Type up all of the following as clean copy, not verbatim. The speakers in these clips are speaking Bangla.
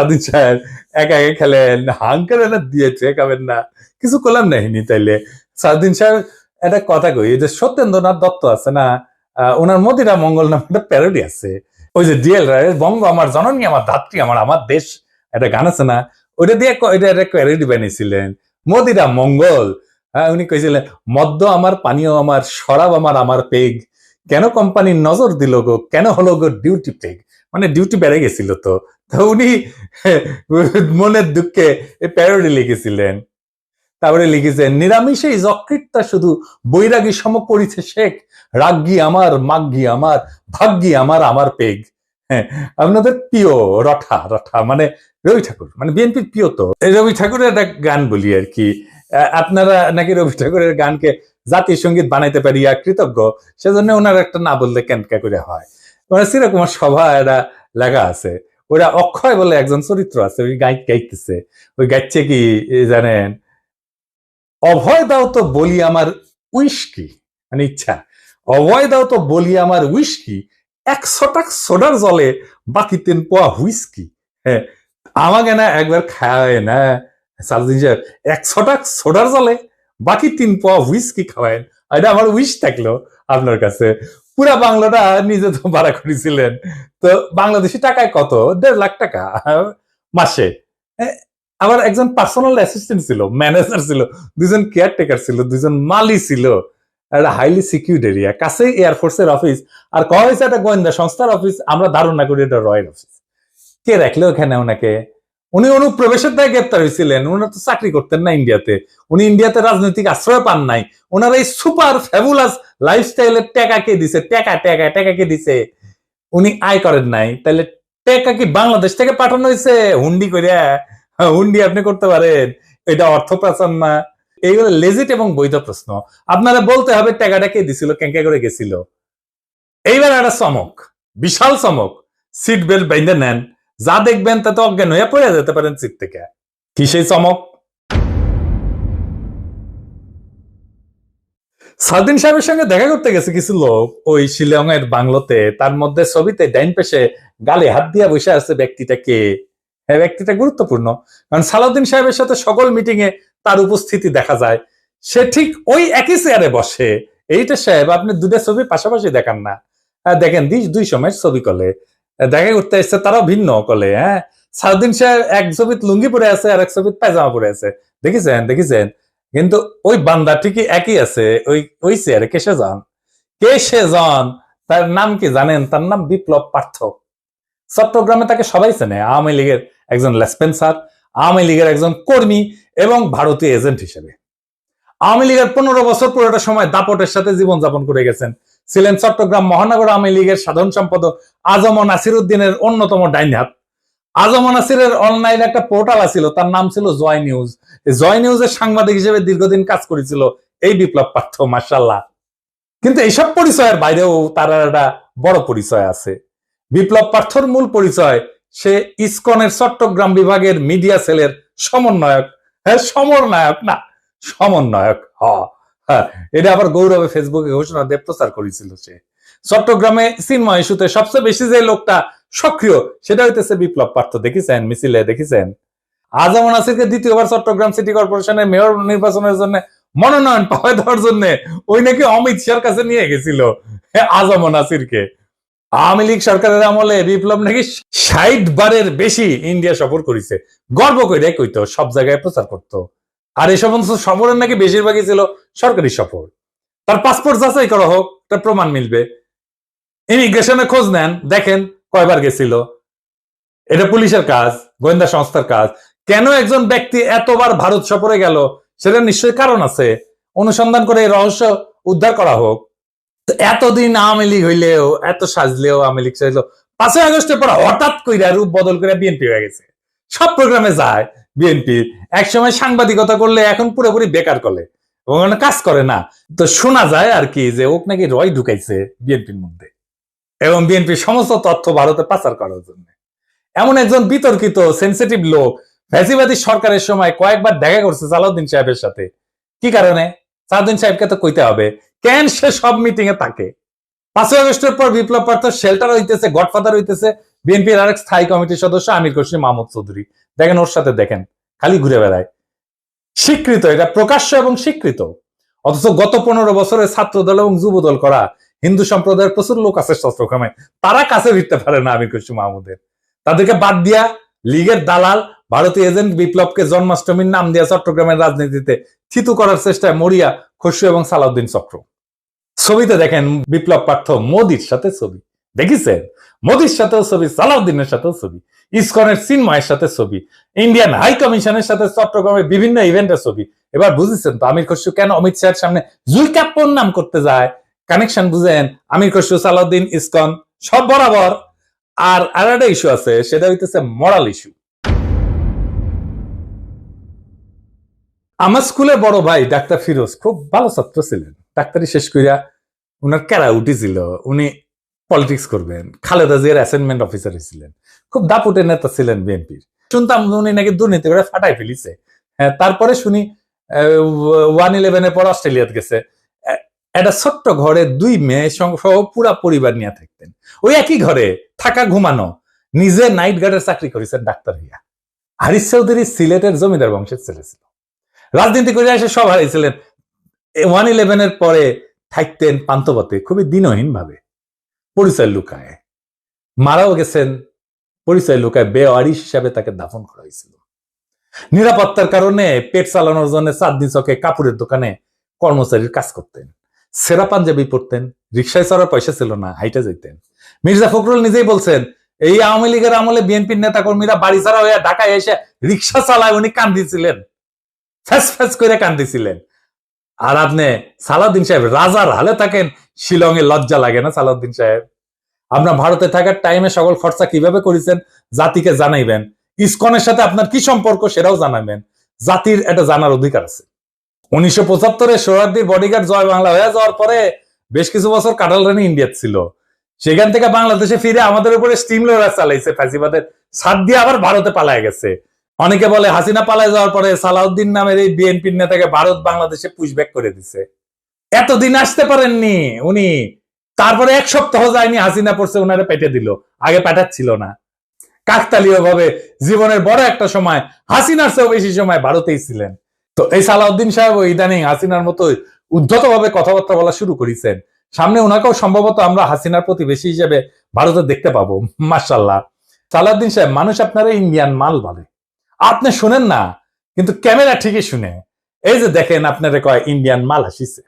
সাদিন সাহেব একা একা খেলেন, হাঙ্কার এনে দিয়েছে, খাবেন না, কিছু করলাম নাহিনি। তাইলে সাদিন সাহেব একটা কথা কই, যে সত্যেন্দ্রনাথ দত্ত আছে না, ওনার মদিরা মঙ্গল নামে একটা প্যারোডি আছে, ওই যে ডিএল রায়ের বঙ্গ আমার জননী আমার ধাত্রী আমার আমার দেশ, একটা গান আছে না, ওইটা দিয়ে এটা একটা প্যারোডি বানিয়েছিলেন, মদিরা মঙ্গল। উনি কইছিলেন, মদ্য আমার, পানীয় আমার, শরাব আমার, আমার পেগ, কেন কোম্পানির নজর দিল গো, কেন হলো গো ডিউটি পেগ, মানে ডিউটি বেড়ে গেছিল। তো উনি মনের দুঃখে প্যারোডি লিখেছিলেন। তারপরে লিখেছেন, নিরামিষে যকৃতটা শুধু বৈরাগী সম করিছে শেখ, রাগ্গি আমার, মাগ্গি আমার, ভাগ্যি আমার, আমার পেগ। হ্যাঁ, আপনাদের প্রিয় রঠা, রঠা মানে রবি ঠাকুর, মানে বিএনপির প্রিয়। তো রবি ঠাকুরের একটা গান বলি আর কি, আপনারা নাকি রবি ঠাকুরের গানকে জাতীয় সঙ্গীত বানাইতে পারিয়া কৃতজ্ঞ, সেজন্য ওনার একটা না বললে কেনকা করে হয়। মানে চিরকুমার সভা একটা লেখা আছে, ওরা অক্ষয় বলে একজন চরিত্র আছে, ওই গাইতেছে, ওই গাইছে কি জানেন, অভয় দাও তো বলি আমার উইস্কি, মানে ইচ্ছা, অভয় দাও তো বলি আমার উইস্কি, 100 টাকা সোডার জলে বাকি 3 পোয়া হুইস্কি। হ্যাঁ, আমাকে না একবার খাওয়ায় না সালদিন সাহেব, 100 টাকা সোডার জলে বাকি 3 পোয়া হুইস্কি খাওয়ায়, এটা আমার উইশ থাকলো আপনার কাছে। পুরা বাংলাটা নিজে তো ভাড়া করেছিলেন, তো বাংলাদেশি টাকায় কত, 1.5 লাখ টাকা মাসে। আবার একজন পার্সোনাল অ্যাসিস্ট্যান্ট ছিল, ম্যানেজার ছিল, 2জন কেয়ারটেকার ছিল, 2জন মালি ছিল, একটা হাইলি সিকিউর্ড এরিয়া, কাছেই এয়ারফোর্সের অফিস, আর কয়া হয়েছে একটা গোয়েন্দা সংস্থার অফিস, আমরা ধারণা করি এটা রয়ের অফিস। কে রাখলো ওখানে ওনাকে? উনি অনুপ্রবেশের দায় গ্রেপ্তার হয়েছিলেন, উনি তো চাকরি করতেন না ইন্ডিয়াতে, উনি ইন্ডিয়াতে রাজনৈতিক আশ্রয় পান নাই, ওনার এই সুপার ফ্যাবুলাস লাইফস্টাইলের টাকা কে দিছে, টাকা টাকা টাকা কে দিছে? উনি আয় করেন নাই, তাহলে টাকা কি বাংলাদেশ থেকে পাঠানো হয়েছে হুন্ডি করিয়া? হুন্ডি আপনি করতে পারেন, এটা অর্থ পাচার না? এইগুলো লেজিট এবং বৈধ প্রশ্ন, আপনারা বলতে হবে টাকাটা কে দিছিল, কেঙ্কা করে গেছিল। এইবার একটা চমক, বিশাল চমক, সিট বেল্ট বাইন্ধে নেন, যা দেখবেন তাতে অজ্ঞান হয়ে পড়ে যেতে পারেন সিট থেকে। কি সেই চমক? সালদিন সাহেবের সঙ্গে দেখা করতে গেছে কিছু লোক ওই শিলং এর বাংলোতে, তার মধ্যে ছবিতে ডাইন পেশে গালে হাত দিয়া বসে আছে ব্যক্তিটা কে? হ্যাঁ, ব্যক্তিটা গুরুত্বপূর্ণ, কারণ সালাউদ্দিন সাহেবের সাথে সকল মিটিং এ তার উপস্থিতি দেখা যায়, সে ঠিক ওই একই চেয়ারে বসে। এইটা সাহেব আপনি দুটা ছবি পাশাপাশি দেখান না, দেখেন দুই সময় ছবি কলে দেখা করতে এসছে, তারাও ভিন্ন কলে। হ্যাঁ, সালাউদ্দিন সাহেব এক ছবিত লুঙ্গি পরে আছে আর এক ছবিত পায়জামা পরে আছে, দেখেছেন দেখেছেন, কিন্তু ওই বান্দা ঠিকই একই আছে ওই ওই চেয়ারে। কেসে যান, কে সে জন, তার নাম কি জানেন? তার নাম বিপ্লব পার্থ। চট্টগ্রামে তাকে সবাই চেনে, আওয়ামী লীগের একজন লেসপেন্সার, আওয়ামী লীগের একজন কর্মী এবং ভারতীয় এজেন্ট হিসেবে। আওয়ামী লীগের 15 বছর পুরোটা সময় দাপটের সাথে জীবনযাপন করে গেছেন, ছিলেন চট্টগ্রাম মহানগর আওয়ামী লীগের সাধারণ সম্পাদক আজম নাসির উদ্দিনের অন্যতম ডাইন হাত। আজম নাসিরের অনলাইন একটা পোর্টাল আছিল, তার নাম ছিল জয় নিউজ। জয় নিউজের সাংবাদিক হিসেবে দীর্ঘদিন কাজ করেছিল এই বিপ্লব পার্থ, মাশাআল্লাহ। কিন্তু এইসব পরিচয়ের বাইরেও তার একটা বড় পরিচয় আছে। বিপ্লব পার্থর মূল পরিচয়, সে ইসকনের চট্টগ্রাম বিভাগের মিডিয়া সেলের সমন্বয়ক। হ্যাঁ, সমন্বয়ক না, সমন্বয়ক। হ্যাঁ, এটা আবার গৌরবে ফেসবুকে ঘোষণা দিয়ে প্রচার করেছিল সে। চট্টগ্রামে চিন্ময় ইস্যুতে সবচেয়ে বেশি যে লোকটা সক্রিয়, সেটা হইতেছে বিপ্লব পার্থ। দেখেছেন মিছিলে, দেখেছেন? আজম নাসিরকে দ্বিতীয়বার চট্টগ্রাম সিটি কর্পোরেশনের মেয়র নির্বাচনের জন্য মনোনয়ন পাওয়া দেওয়ার জন্য ওই নাকি অমিত শাহর কাছে নিয়ে গেছিল আজম নাসিরকে। আওয়ামী লীগ সরকারের আমলে বিপ্লব নাকি 60 বারের বেশি ইন্ডিয়া সফর করেছে, গর্ব করে কইতো, সব জায়গায় প্রচার করতো। আর এই সমস্ত সফরের নাকি বেশিরভাগই ছিল সরকারি সফর। তার পাসপোর্ট যাচাই করা হোক, তার প্রমাণ মিলবে। ইমিগ্রেশনে খোঁজ নেন, দেখেন কয়বার গেছিল। এটা পুলিশের কাজ, গোয়েন্দা সংস্থার কাজ। কেন একজন ব্যক্তি এতবার ভারত সফরে গেল, সেটা নিশ্চয়ই কারণ আছে, অনুসন্ধান করে এই রহস্য উদ্ধার করা হোক। এতদিন আওয়ামী লীগ হইলেও, এত সাজলেও আওয়ামী লীগ সাজলেও, 5ই আগস্টের পর হঠাৎ কইরা রূপ বদল করে বিএনপি হয়ে গেছে, সব প্রোগ্রামে যায় বিএনপি। একসময় সাংবাদিকতা করলে এখন পুরোপুরি বেকার করে, কাজ করে না। তো শোনা যায় আর কি যে ওক নাকি রয় ঢুকাইছে বিএনপির মধ্যে, এবং বিএনপির সমস্ত তথ্য ভারতে পাচার করার জন্য। এমন একজন বিতর্কিত সেন্সিটিভ লোক ফ্যাসিবাদী সরকারের সময় কয়েকবার দেখা করছে সালাউদ্দিন সাহেবের সাথে। কি কারণে? সালাউদ্দিন সাহেবকে তো কইতে হবে, কেন সে সব মিটিং এ থাকে। 5ই আগস্টের পর বিপ্লব পার্থ শেল্টার হইতেছে, গডফাদার হইতেছে বিএনপির আরেক স্থায়ী কমিটির সদস্য আমির খসরু মাহমুদ চৌধুরী, দেখেন ওর সাথে দেখেন খালি ঘুরে বেড়ায়। স্বীকৃত, এটা প্রকাশ্য এবং স্বীকৃত। অথচ গত 15 বছরে ছাত্র দল এবং যুব দল করা হিন্দু সম্প্রদায়ের প্রচুর লোক আছে চট্টগ্রামে, তারা কাছে ভিড়তে পারে না আমির খসরু মাহমুদের। তাদেরকে বাদ দিয়া লীগের দালাল ভারতীয় এজেন্ট বিপ্লবকে জন্মাষ্টমীর নাম দিয়া চট্টগ্রামের রাজনীতিতে থিতু করার চেষ্টায় মরিয়া খসরু এবং সালাউদ্দিন চক্র। ছবিতে দেখেন বিপ্লব পার্থ মোদির সাথে ছবি, দেখিছেন? মোদির সাথেও ছবি, সালাউদ্দিনের সাথেও ছবি, ইসকনের চিন্ময়ের সাথে ছবি, ইন্ডিয়ান হাই কমিশনের সাথে চট্টগ্রামের বিভিন্ন ইভেন্টের ছবি। এবার বুঝেছেন তো আমির খসরু কেন অমিত শাহের সামনে জুলকাপ্পন নাম করতে যায়? কানেকশন বুঝেন? আমির খসরু, সালাউদ্দিন, ইসকন সব বরাবর। আর আরেকটা ইস্যু আছে, সেটা হইতেছে মরাল ইস্যু। আমার স্কুলে বড় ভাই ডাক্তার ফিরোজ খুব ভালো ছাত্র ছিলেন। ডাক্তারি শেষ করিয়া উনার ক্যারা উঠেছিল, উনি পলিটিক্স করবেন, খালেদা জিয়ার অ্যাসাইনমেন্ট অফিসার হয়েছিলেন, খুব দাপুটের নেতা ছিলেন বিএনপির। শুনতাম উনি নাকি দুর্নীতি করে ফাটাই ফেলিছে। তারপরে শুনি 1/11 পর অস্ট্রেলিয়াতে গেছে। একটা ছোট্ট ঘরে 2 মেয়ে সহ পুরা পরিবার নিয়ে থাকতেন। ওই একই ঘরে থাকা ঘুমানো, নিজে নাইট গার্ডের চাকরি করেছেন ডাক্তার হইয়া। হারিস চৌধুরী সিলেটের জমিদার বংশের ছেলে ছিল, রাজনীতি করে এসে সব হারিয়েছিলেন। 1/11 পরে থাকতেন পান্তপথে খুবই দিনহীন ভাবে, পরিচয় লুকায়, মারাও গেছেন পরিচয় লুকায়, বেওয়ারিশ হিসাবে তাকে দাফন করা হয়েছিল। নিরাপত্তার কারণে পেট চালানোর জন্য চাঁদনি চকে কাপড়ের দোকানে কর্মচারীর কাজ করতেন, সেরা পাঞ্জাবি পরতেন, রিক্সায় চড়ার পয়সা ছিল না, হাইটে যেতেন। মির্জা ফখরুল নিজেই বলছেন এই আওয়ামী লীগের আমলে বিএনপির নেতা কর্মীরা বাড়ি ছাড়া হয়ে ঢাকায় এসে রিক্সা চালায়, উনি কান্দিছিলেন, ফ্যাস ফ্যাস করে কান্দিছিলেন। আর আপনি সালাউদ্দিন সাহেব রাজার হালে থাকেন, শিলংয়ে লজ্জা লাগে না সালাউদ্দিন সাহেব? আপনার ভারতে থাকার টাইমে সকল খরচা কিভাবে করেছেন জাতিকে জানাইবেন, ইসকনের সাথে আপনার কি সম্পর্ক সেটাও জানাবেন। জাতির এটা জানার অধিকার আছে। 1975-এ সোহরাওয়ার্দীর বডিগার্ড জয় বাংলা হয়ে যাওয়ার পরে বেশ কিছু বছর কাটাল রানী ইন্ডিয়া ছিল, সেখান থেকে বাংলাদেশে ফিরে আমাদের উপরে স্টিম লোডার চালাইছে, ফ্যাসিবাদের ছাদ দিয়ে আবার ভারতে পালায় গেছে। অনেকে বলে হাসিনা পালায় যাওয়ার পরে সালাউদ্দিন নামের এই বিএনপির নেতাকে ভারত বাংলাদেশে পুশব্যাক করে দিছে। এতদিন আসতে পারেননি উনি, তারপরে 1 সপ্তাহ যায়নি হাসিনা পড়ছে উনারে পেটে দিল, আগে পাঠাচ্ছিল না। কাকতালীয় ভাবে জীবনের বড় একটা সময় হাসিনার চেয়েও বেশি সময় ভারতেই ছিলেন। তো এই সালাউদ্দিন সাহেব ইদানিং হাসিনার মতো উদ্ধত ভাবে কথাবার্তা বলা শুরু করেছেন। সামনে ওনাকেও সম্ভবত আমরা হাসিনার প্রতিবেশী হিসেবে ভারতে দেখতে পাবো, মাশাআল্লাহ। সালাউদ্দিন সাহেব, মানুষ আপনারা ইন্ডিয়ান মাল বলে, আপনি শুনেন না, কিন্তু ক্যামেরা ঠিকই শুনে। এই যে দেখেন আপনারা কয় ইন্ডিয়ান মাল আসিছে,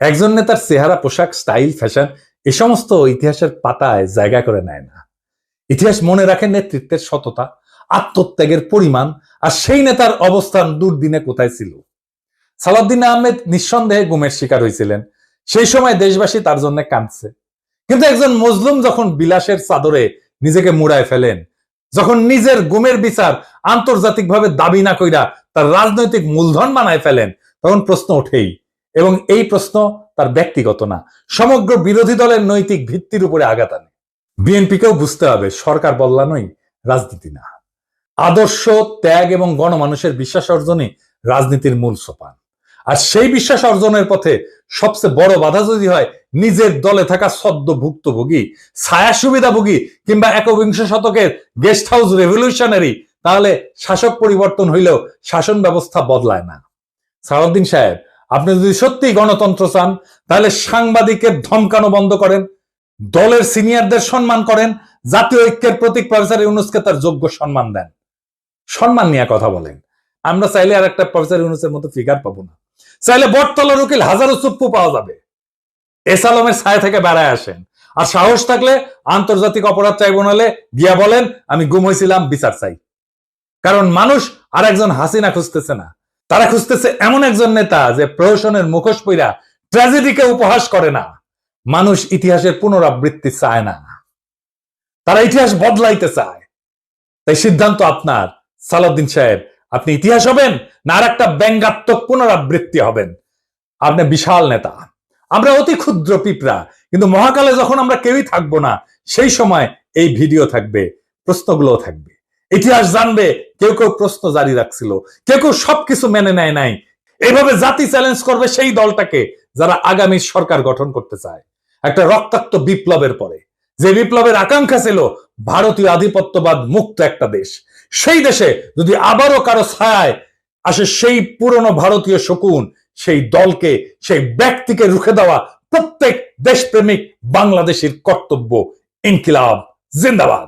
একজন নেতার চেহারা, পোশাক, স্টাইল, ফ্যাশন এ সমস্ত ইতিহাসের পাতায় জায়গা করে নেয় না। ইতিহাস মনে রাখে নেতৃত্বের সততা, আত্মত্যাগের পরিমাণ, আর সেই নেতার অবস্থান দুর্দিনে কোথায় ছিল। সালাউদ্দিন আহমেদ নিঃসন্দেহে গুমের শিকার হয়েছিলেন, সেই সময় দেশবাসী তার জন্য কাঁদছে। কিন্তু একজন মজলুম যখন বিলাসের চাদরে নিজেকে মুড়ায় ফেলেন, যখন নিজের গুমের বিচার আন্তর্জাতিকভাবে দাবি না কইরা তার রাজনৈতিক মূলধন বানায় ফেলেন, তখন প্রশ্ন ওঠেই। এবং এই প্রশ্ন তার ব্যক্তিগত না, সমগ্র বিরোধী দলের নৈতিক ভিত্তির উপরে আঘাত আনে। বিএনপিকেও বুঝতে হবে সরকার বদলানোই রাজনীতি না, আদর্শ, ত্যাগ এবং গণমানুষের বিশ্বাস অর্জনই রাজনীতির মূল সোপান। আর সেই বিশ্বাস অর্জনের পথে সবচেয়ে বড় বাধা যদি হয় নিজের দলে থাকা সদ্য ভুক্তভোগী, ছায়া সুবিধাভোগী কিংবা 21 শতকের গেস্ট হাউস রেভলিউশনারি, তাহলে শাসক পরিবর্তন হইলেও শাসন ব্যবস্থা বদলায় না। সালাউদ্দিন সাহেব, আপনি যদি সত্যি গণতন্ত্র চান তাহলে সাংবাদিকের ধমকানো বন্ধ করেন, দলের সিনিয়রদের সম্মান করেন, জাতীয় ঐক্যের প্রতীক প্রফেসর ইউনূসকে তার যোগ্য সম্মান দেন, সম্মান নিয়ে কথা বলেন। আমরা চাইলে আর একটা প্রফেসর ইউনূসের মতো ফিগার পাবো না, চাইলে বটতলার উকিল হাজারো চুপ্পু পাওয়া যাবে। এসালমের ছায়া থেকে বেড়ায় আসেন, আর সাহস থাকলে আন্তর্জাতিক অপরাধ ট্রাইব্যুনালে গিয়া বলেন আমি গুম হয়েছিলাম, বিচার চাই। কারণ মানুষ আর একজন হাসিনা খুঁজতেছে না, তারা খুঁজতেছে এমন একজন নেতা যে প্রহসনের মুখোশ পইরা ট্র্যাজেডিকে উপহাস করে না। মানুষ ইতিহাসের পুনরাবৃত্তি চায় না, তারা ইতিহাস বদলাইতে চায়। তাই সিদ্ধান্ত আপনার সালাউদ্দিন সাহেব, আপনি ইতিহাস হবেন না আর একটা ব্যঙ্গাত্মক পুনরাবৃত্তি হবেন? আপনি বিশাল নেতা, আমরা অতি ক্ষুদ্র পিঁপড়া, কিন্তু মহাকালে যখন আমরা কেউই থাকবো না, সেই সময় এই ভিডিও থাকবে, প্রশ্নগুলো থাকবে, ইতিহাস জানবে। কেউ কেউ প্রশ্ন জারি রাখছিল, কেউ কেউ সবকিছু মেনে নেয় নাই। এইভাবে জাতি চ্যালেঞ্জ করবে সেই দলটাকে যারা আগামী সরকার গঠন করতে চায় একটা রক্তাক্ত বিপ্লবের পরে, যে বিপ্লবের আকাঙ্ক্ষা ছিল ভারতীয় আধিপত্যবাদ মুক্ত একটা দেশ, সেই দেশে যদি আবারও কারো ছায়ায় আসে সেই পুরনো ভারতীয় শকুন, সেই দলকে, সেই ব্যক্তিকে রুখে দেওয়া প্রত্যেক দেশপ্রেমিক বাংলাদেশের কর্তব্য। ইনকিলাব জিন্দাবাদ।